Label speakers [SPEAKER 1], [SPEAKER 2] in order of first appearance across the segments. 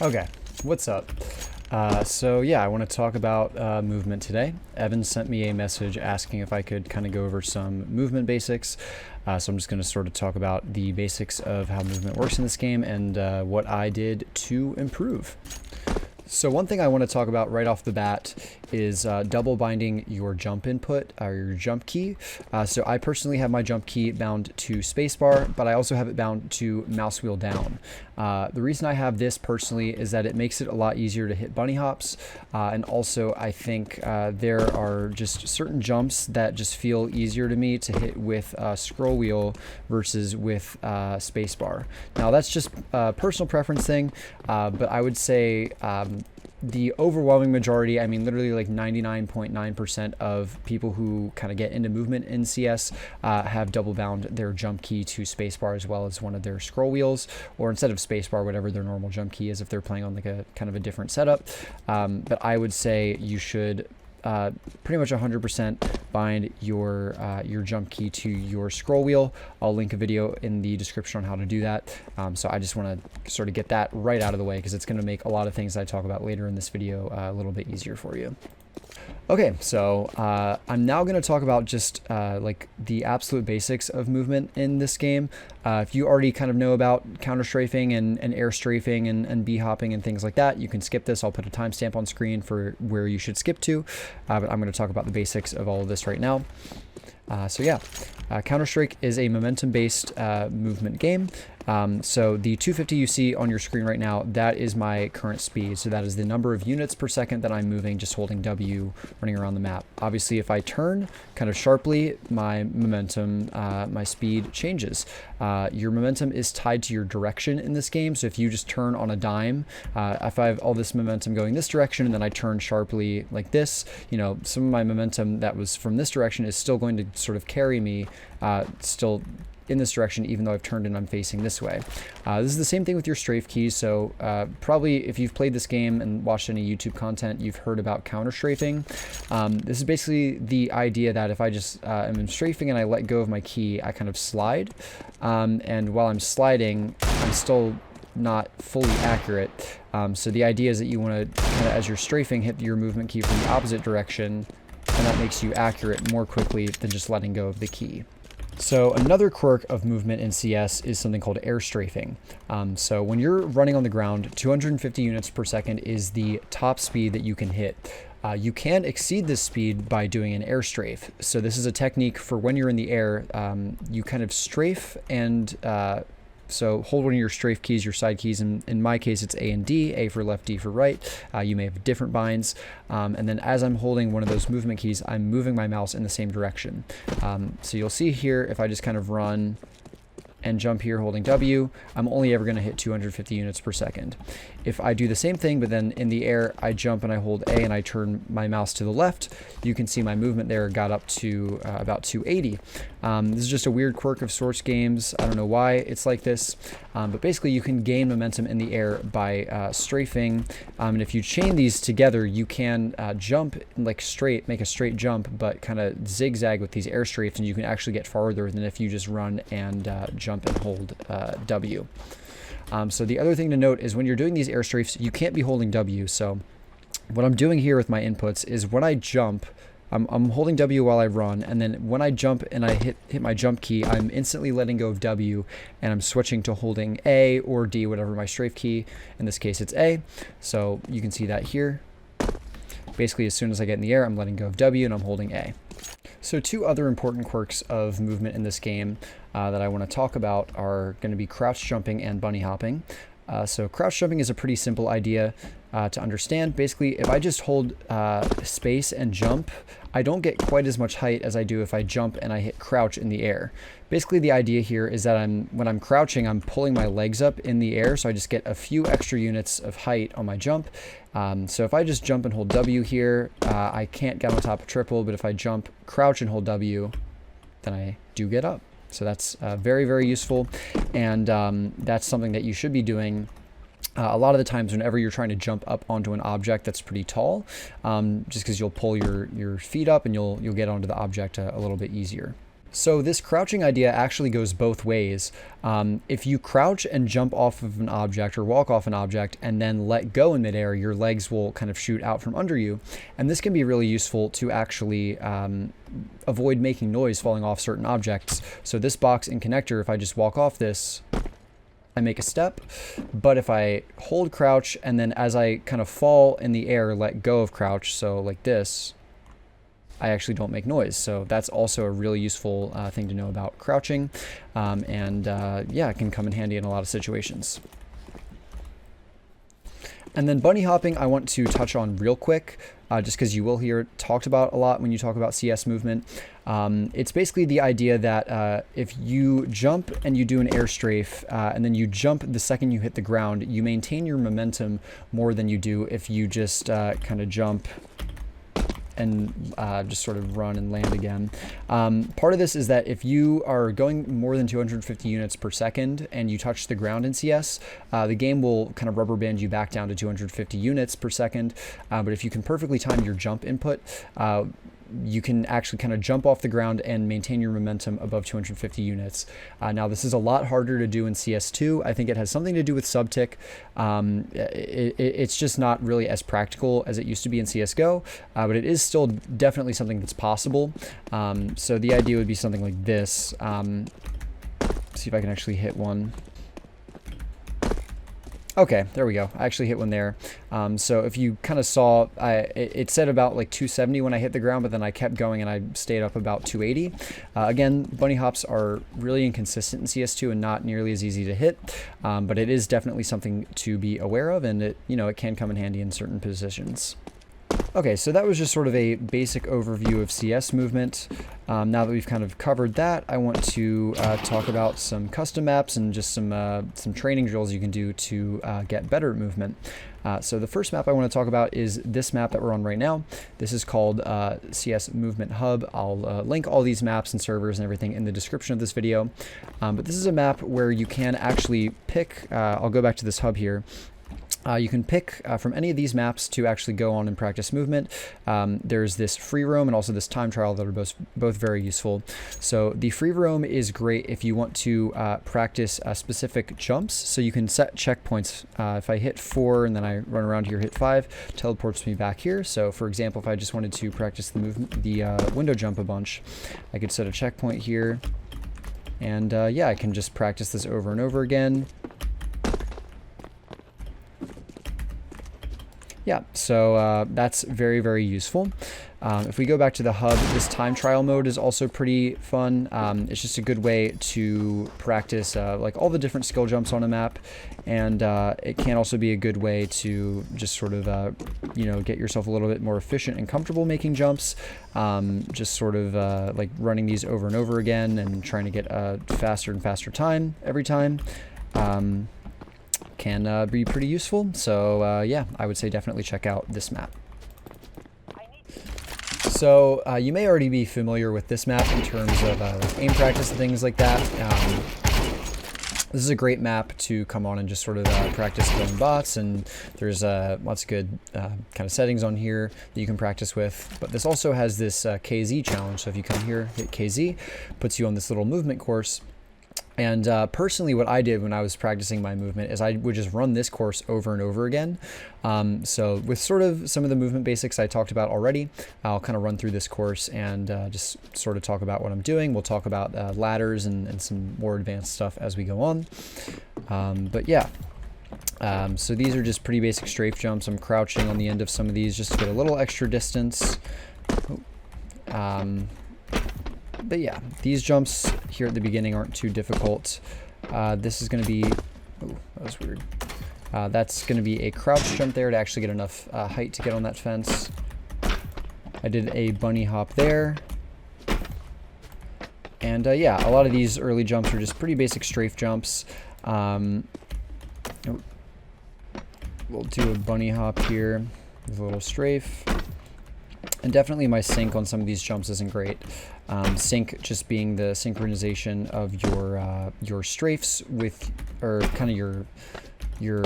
[SPEAKER 1] Okay, what's up? So yeah, I want to talk about movement today. Evan sent me a message asking if I could kind of go over some movement basics. So I'm just going to sort of talk about the basics of how movement works in this game and what I did to improve. So one thing I want to talk about right off the bat is double binding your jump input or your jump key. So I personally have my jump key bound to spacebar, but I also have it bound to mouse wheel down. The reason I have this personally is that it makes it a lot easier to hit bunny hops. And also I think there are just certain jumps that just feel easier to me to hit with scroll wheel versus with spacebar. Now that's just a personal preference thing, but I would say the overwhelming majority, I mean literally like 99.9% of people who kind of get into movement in CS have double bound their jump key to spacebar as well as one of their scroll wheels, or instead of spacebar, whatever their normal jump key is if they're playing on like a kind of a different setup. But I would say you should pretty much 100% bind your jump key to your scroll wheel. I'll link a video in the description on how to do that. So I just want to sort of get that right out of the way because it's going to make a lot of things that I talk about later in this video a little bit easier for you. Okay, so I'm now going to talk about just like the absolute basics of movement in this game. If you already kind of know about counter strafing and air strafing and B hopping and things like that, you can skip this. I'll put a timestamp on screen for where you should skip to, but I'm going to talk about the basics of all of this right now. So yeah, Counter-Strike is a momentum-based movement game. So the 250 you see on your screen right now, that is my current speed. So that is the number of units per second that I'm moving, just holding W, running around the map. Obviously, if I turn kind of sharply, my momentum, my speed changes. Your momentum is tied to your direction in this game. So if you just turn on a dime, if I have all this momentum going this direction and then I turn sharply like this, you know, some of my momentum that was from this direction is still going to sort of carry me still in this direction, even though I've turned and I'm facing this way. This is the same thing with your strafe keys. So probably if you've played this game and watched any YouTube content, you've heard about counter strafing. This is basically the idea that if I just am strafing and I let go of my key, I kind of slide. And while I'm sliding, I'm still not fully accurate. So the idea is that you want to, as you're strafing, hit your movement key from the opposite direction, and that makes you accurate more quickly than just letting go of the key. So another quirk of movement in CS is something called air strafing. So when you're running on the ground, 250 units per second is the top speed that you can hit. You can exceed this speed by doing an air strafe. So this is a technique for when you're in the air, you kind of strafe and so hold one of your strafe keys, your side keys. In my case, it's A and D, A for left, D for right. You may have different binds. And then as I'm holding one of those movement keys, I'm moving my mouse in the same direction. So you'll see here, if I just kind of run and jump here holding W, I'm only ever going to hit 250 units per second. If I do the same thing, but then in the air, I jump and I hold A and I turn my mouse to the left, you can see my movement there got up to about 280. This is just a weird quirk of Source games. I don't know why it's like this, but basically you can gain momentum in the air by strafing. And if you chain these together, you can jump like straight, make a straight jump, but kind of zigzag with these air strafes, and you can actually get farther than if you just run and jump and hold W. So the other thing to note is when you're doing these air strafes, you can't be holding W. So what I'm doing here with my inputs is when I jump, I'm holding W while I run, and then when I jump and I hit my jump key, I'm instantly letting go of W, and I'm switching to holding A or D, whatever my strafe key. In this case, it's A. So you can see that here. Basically, as soon as I get in the air, I'm letting go of W and I'm holding A. So two other important quirks of movement in this game that I want to talk about are going to be crouch jumping and bunny hopping. So crouch jumping is a pretty simple idea to understand. Basically, if I just hold space and jump, I don't get quite as much height as I do if I jump and I hit crouch in the air. Basically, the idea here is that when I'm crouching, I'm pulling my legs up in the air, so I just get a few extra units of height on my jump. So if I just jump and hold W here, I can't get on top of triple, but if I jump, crouch, and hold W, then I do get up. So that's very, very useful, and that's something that you should be doing a lot of the times whenever you're trying to jump up onto an object that's pretty tall, just because you'll pull your feet up and you'll get onto the object a little bit easier. So this crouching idea actually goes both ways. If you crouch and jump off of an object or walk off an object and then let go in midair, your legs will kind of shoot out from under you. And this can be really useful to actually avoid making noise falling off certain objects. So this box and connector, if I just walk off this, I make a step, but if I hold crouch and then as I kind of fall in the air, let go of crouch, so like this, I actually don't make noise. So that's also a really useful thing to know about crouching. Yeah, it can come in handy in a lot of situations. And then bunny hopping, I want to touch on real quick, just because you will hear it talked about a lot when you talk about CS movement. It's basically the idea that if you jump and you do an air strafe, and then you jump the second you hit the ground, you maintain your momentum more than you do if you just kind of jump and just sort of run and land again. Part of this is that if you are going more than 250 units per second and you touch the ground in CS, the game will kind of rubber band you back down to 250 units per second. But if you can perfectly time your jump input, you can actually kind of jump off the ground and maintain your momentum above 250 units. Now, this is a lot harder to do in CS2. I think it has something to do with subtick. It's just not really as practical as it used to be in CSGO, but it is still definitely something that's possible. So the idea would be something like this. See if I can actually hit one. Okay, there we go. I actually hit one there. So if you kind of saw, it said about like 270 when I hit the ground, but then I kept going and I stayed up about 280. Again, bunny hops are really inconsistent in CS2 and not nearly as easy to hit, but it is definitely something to be aware of, and it can come in handy in certain positions. Okay, so that was just sort of a basic overview of CS movement. Now that we've kind of covered that, I want to talk about some custom maps and just some training drills you can do to get better at movement. So the first map I want to talk about is this map that we're on right now. This is called CS Movement Hub. I'll link all these maps and servers and everything in the description of this video. But this is a map where you can actually pick, I'll go back to this hub here. You can pick from any of these maps to actually go on and practice movement. There's this free roam and also this time trial that are both very useful. So the free roam is great if you want to practice specific jumps. So you can set checkpoints. If I hit 4 and then I run around here, hit 5, teleports me back here. So for example, if I just wanted to practice the window jump a bunch, I could set a checkpoint here. And yeah, I can just practice this over and over again. Yeah, so that's very, very useful. If we go back to the hub, this time trial mode is also pretty fun. It's just a good way to practice like all the different skill jumps on a map, and it can also be a good way to just sort of get yourself a little bit more efficient and comfortable making jumps. Just sort of like running these over and over again and trying to get a faster and faster time every time. Can be pretty useful. So yeah, I would say definitely check out this map. So you may already be familiar with this map in terms of like aim practice and things like that. This is a great map to come on and just sort of practice killing bots, and there's lots of good kind of settings on here that you can practice with. But this also has this KZ challenge. So if you come here, hit KZ, puts you on this little movement course. And personally, what I did when I was practicing my movement is I would just run this course over and over again. So with sort of some of the movement basics I talked about already, I'll kind of run through this course and just sort of talk about what I'm doing. We'll talk about ladders and some more advanced stuff as we go on. But yeah. So these are just pretty basic strafe jumps. I'm crouching on the end of some of these just to get a little extra distance. But yeah, these jumps here at the beginning aren't too difficult. This is going to be, oh, that was weird. That's going to be a crouch jump there to actually get enough height to get on that fence. I did a bunny hop there. And yeah, a lot of these early jumps are just pretty basic strafe jumps. We'll do a bunny hop here with a little strafe. And definitely my sync on some of these jumps isn't great. Sync just being the synchronization of your strafes with, or kind of your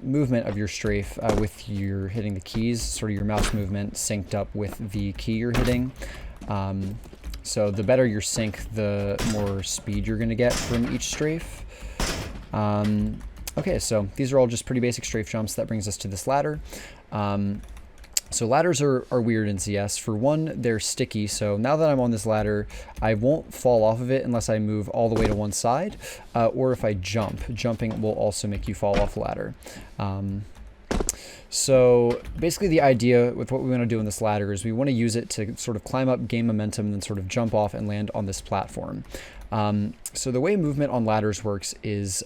[SPEAKER 1] movement of your strafe with your hitting the keys, sort of your mouse movement synced up with the key you're hitting. So the better your sync, the more speed you're going to get from each strafe. Okay, so these are all just pretty basic strafe jumps. That brings us to this ladder. So ladders are weird in CS. For one, they're sticky, so now that I'm on this ladder, I won't fall off of it unless I move all the way to one side, or if I jump. Jumping will also make you fall off the ladder. So basically the idea with what we want to do in this ladder is we want to use it to sort of climb up, gain momentum, and then sort of jump off and land on this platform. So the way movement on ladders works is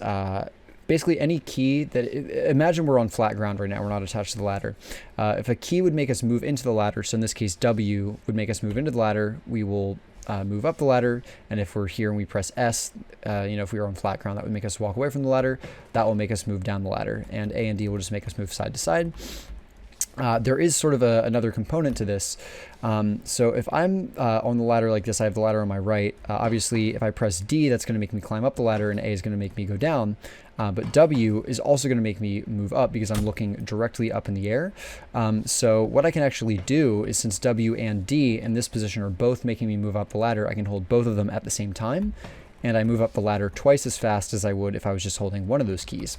[SPEAKER 1] basically any key that, imagine we're on flat ground right now, we're not attached to the ladder. If a key would make us move into the ladder, so in this case W would make us move into the ladder, we will move up the ladder, and if we're here and we press S, if we were on flat ground, that would make us walk away from the ladder. That will make us move down the ladder, and A and D will just make us move side to side. There is sort of another component to this. So if I'm on the ladder like this, I have the ladder on my right. Obviously, if I press D, that's going to make me climb up the ladder, and A is going to make me go down. But W is also going to make me move up because I'm looking directly up in the air. So what I can actually do is, since W and D in this position are both making me move up the ladder, I can hold both of them at the same time, and I move up the ladder twice as fast as I would if I was just holding one of those keys.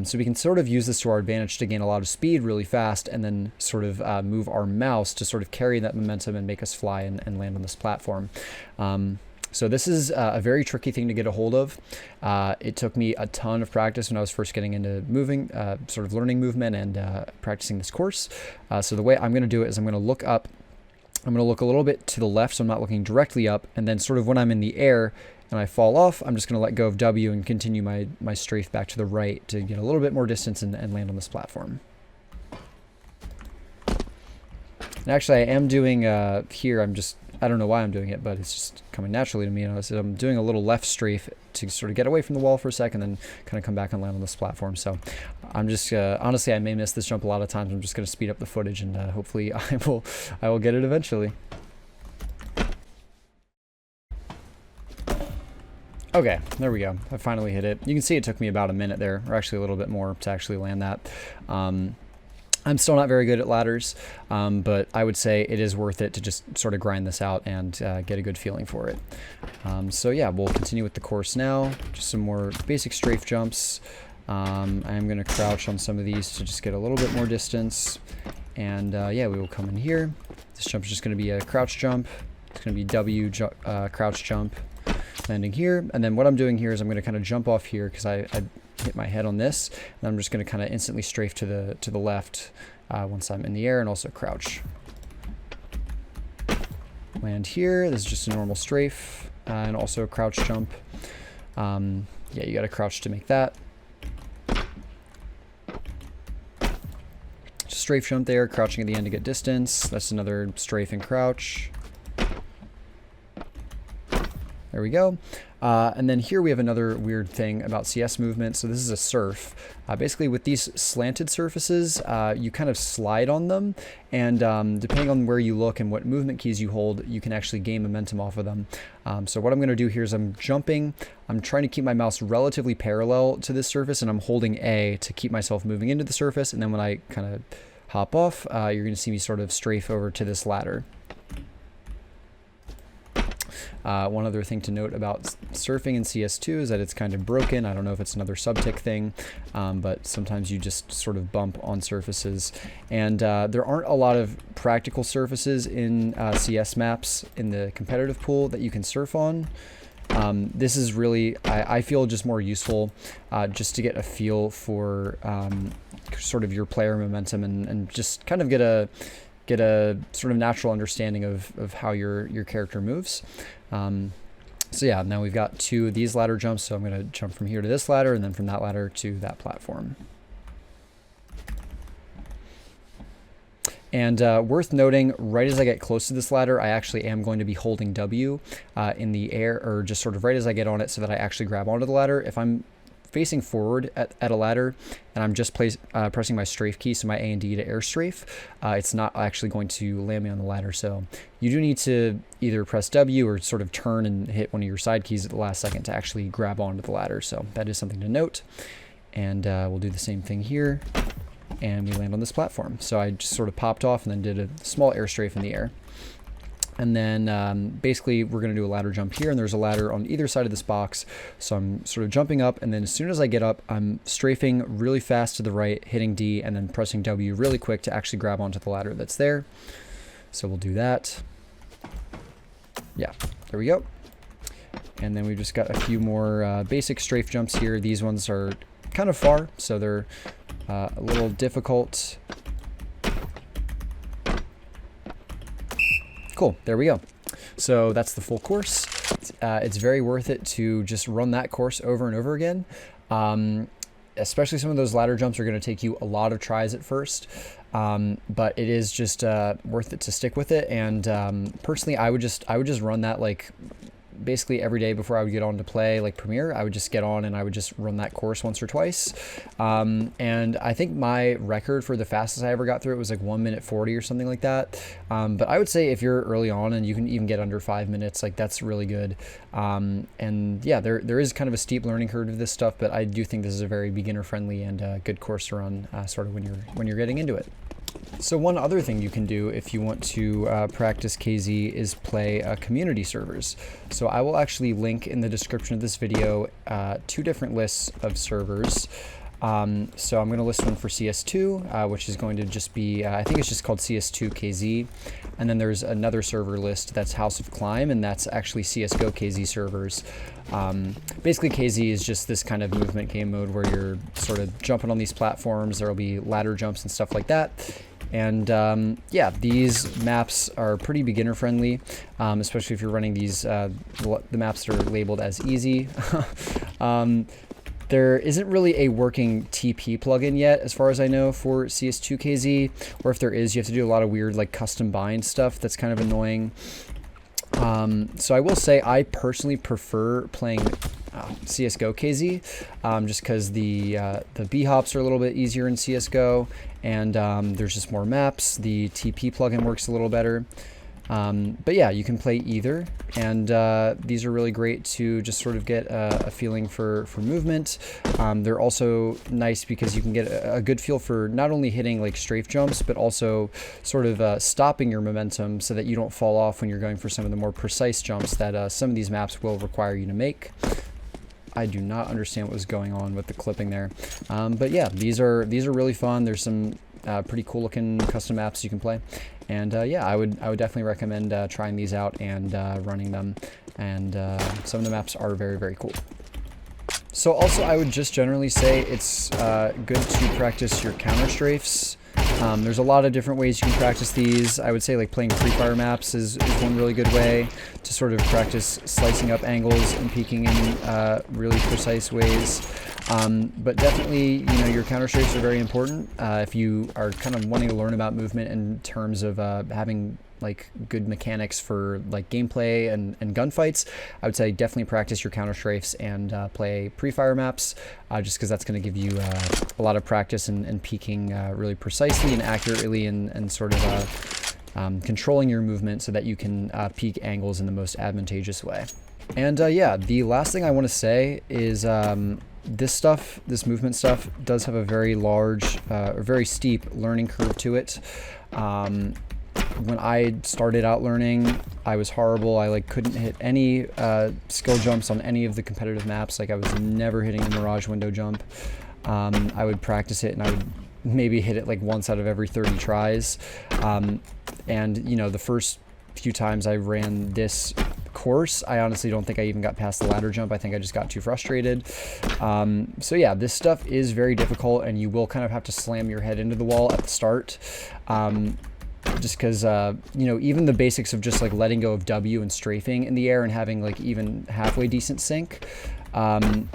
[SPEAKER 1] So we can sort of use this to our advantage to gain a lot of speed really fast, and then sort of move our mouse to sort of carry that momentum and make us fly and land on this platform. So this is a very tricky thing to get a hold of. It took me a ton of practice when I was first getting into moving, sort of learning movement and practicing this course. So the way I'm going to do it is I'm going to look up. I'm going to look a little bit to the left, so I'm not looking directly up, and then sort of when I'm in the air and I fall off, I'm just going to let go of W and continue my strafe back to the right to get a little bit more distance and land on this platform. And actually, I am doing here, I don't know why I'm doing it, but it's just coming naturally to me. And I'm doing a little left strafe to sort of get away from the wall for a second, then kind of come back and land on this platform. So I'm just, honestly, I may miss this jump a lot of times. I'm just going to speed up the footage, and hopefully I will get it eventually. Okay, there we go. I finally hit it. You can see it took me about a minute there, or actually a little bit more to actually land that. I'm still not very good at ladders, but I would say it is worth it to just sort of grind this out and get a good feeling for it. So yeah, we'll continue with the course now. Just some more basic strafe jumps. I'm going to crouch on some of these to just get a little bit more distance. And yeah, we will come in here. This jump is just going to be a crouch jump. It's going to be W crouch jump, landing here. And then what I'm doing here is I'm going to kind of jump off here because I hit my head on this, and I'm just going to kind of instantly strafe to the left once I'm in the air, and also crouch. Land here. This is just a normal strafe, and also a crouch jump. Yeah, you got to crouch to make that. Strafe jump there, crouching at the end to get distance. That's another strafe and crouch. There we go. And then here we have another weird thing about CS movement. So this is a surf. Basically with these slanted surfaces, you kind of slide on them, and depending on where you look and what movement keys you hold, you can actually gain momentum off of them. So what I'm going to do here is I'm jumping. I'm trying to keep my mouse relatively parallel to this surface, and I'm holding A to keep myself moving into the surface. And then when I kind of hop off, you're going to see me sort of strafe over to this ladder. One other thing to note about surfing in CS2 is that it's kind of broken. I don't know if it's another subtick thing, but sometimes you just sort of bump on surfaces. And there aren't a lot of practical surfaces in CS maps in the competitive pool that you can surf on. This is really, I feel, just more useful just to get a feel for sort of your player momentum and just kind of get a sort of natural understanding of how your character moves. So yeah, now we've got two of these ladder jumps, so I'm going to jump from here to this ladder, and then from that ladder to that platform. And worth noting, right as I get close to this ladder, I actually am going to be holding W in the air, or just sort of right as I get on it, so that I actually grab onto the ladder. If I'm facing forward at a ladder and I'm just pressing my strafe key, so my A and D to air strafe, it's not actually going to land me on the ladder. So you do need to either press W or sort of turn and hit one of your side keys at the last second to actually grab onto the ladder. So that is something to note. And we'll do the same thing here, and we land on this platform. So I just sort of popped off and then did a small air strafe in the air. And then basically we're going to do a ladder jump here, and there's a ladder on either side of this box. So I'm sort of jumping up, and then as soon as I get up, I'm strafing really fast to the right, hitting D, and then pressing W really quick to actually grab onto the ladder that's there. So we'll do that. Yeah, there we go. And then we've just got a few more basic strafe jumps here. These ones are kind of far, so they're a little difficult. Cool, there we go. So that's the full course. It's very worth it to just run that course over and over again. Especially some of those ladder jumps are going to take you a lot of tries at first. But it is just worth it to stick with it. And personally, I would just run that like basically every day before I would get on to play like Premiere. I would just get on and I would just run that course once or twice. And I think my record for the fastest I ever got through it was like 1 minute 40 or something like that. But I would say if you're early on and you can even get under 5 minutes, like that's really good. And yeah, there is kind of a steep learning curve of this stuff, but I do think this is a very beginner friendly and good course to run sort of when you're getting into it. So one other thing you can do if you want to practice KZ is play community servers. So I will actually link in the description of this video 2 different lists of servers. So I'm going to list one for CS2, which is going to just be, I think it's just called CS2 KZ. And then there's another server list that's House of Climb, and that's actually CSGO KZ servers. Basically, KZ is just this kind of movement game mode where you're sort of jumping on these platforms. There'll be ladder jumps and stuff like that. And yeah, these maps are pretty beginner friendly, especially if you're running these, the maps that are labeled as easy. There isn't really a working TP plugin yet, as far as I know, for CS2KZ, or if there is, you have to do a lot of weird like custom bind stuff that's kind of annoying. So I will say I personally prefer playing CSGO KZ, just because the B-hops are a little bit easier in CSGO, and there's just more maps. The TP plugin works a little better. But yeah, you can play either, and these are really great to just sort of get a feeling for movement. They're also nice because you can get a good feel for not only hitting like strafe jumps, but also sort of stopping your momentum so that you don't fall off when you're going for some of the more precise jumps that some of these maps will require you to make. I do not understand what was going on with the clipping there. But yeah, these are really fun. There's some pretty cool looking custom maps you can play, and yeah, I would definitely recommend trying these out and running them, and some of the maps are very, very cool. So also I would just generally say it's good to practice your counter strafes. There's a lot of different ways you can practice these. I would say like playing Free Fire maps is one really good way to sort of practice slicing up angles and peeking in really precise ways. But definitely, you know, your counter strafes are very important if you are kind of wanting to learn about movement in terms of having like good mechanics for like gameplay and gunfights. I would say definitely practice your counter strafes and play pre-fire maps, just because that's going to give you a lot of practice in peeking really precisely and accurately, and sort of controlling your movement so that you can peak angles in the most advantageous way. And yeah, the last thing I want to say is this movement stuff does have a very large, very steep learning curve to it. When I started out learning, I was horrible. I like couldn't hit any skill jumps on any of the competitive maps. Like I was never hitting the Mirage window jump. I would practice it and I would maybe hit it like once out of every 30 tries. And you know, the first few times I ran this course, I honestly don't think I even got past the ladder jump. I think I just got too frustrated. So yeah, this stuff is very difficult, and you will kind of have to slam your head into the wall at the start. Just because, you know, even the basics of just like letting go of W and strafing in the air and having like even halfway decent sync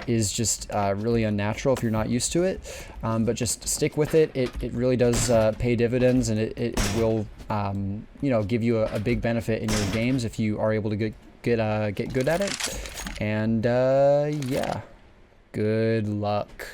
[SPEAKER 1] is just really unnatural if you're not used to it. But just stick with it. It really does pay dividends, and it will, you know, give you a big benefit in your games if you are able to get good at it. And yeah, good luck.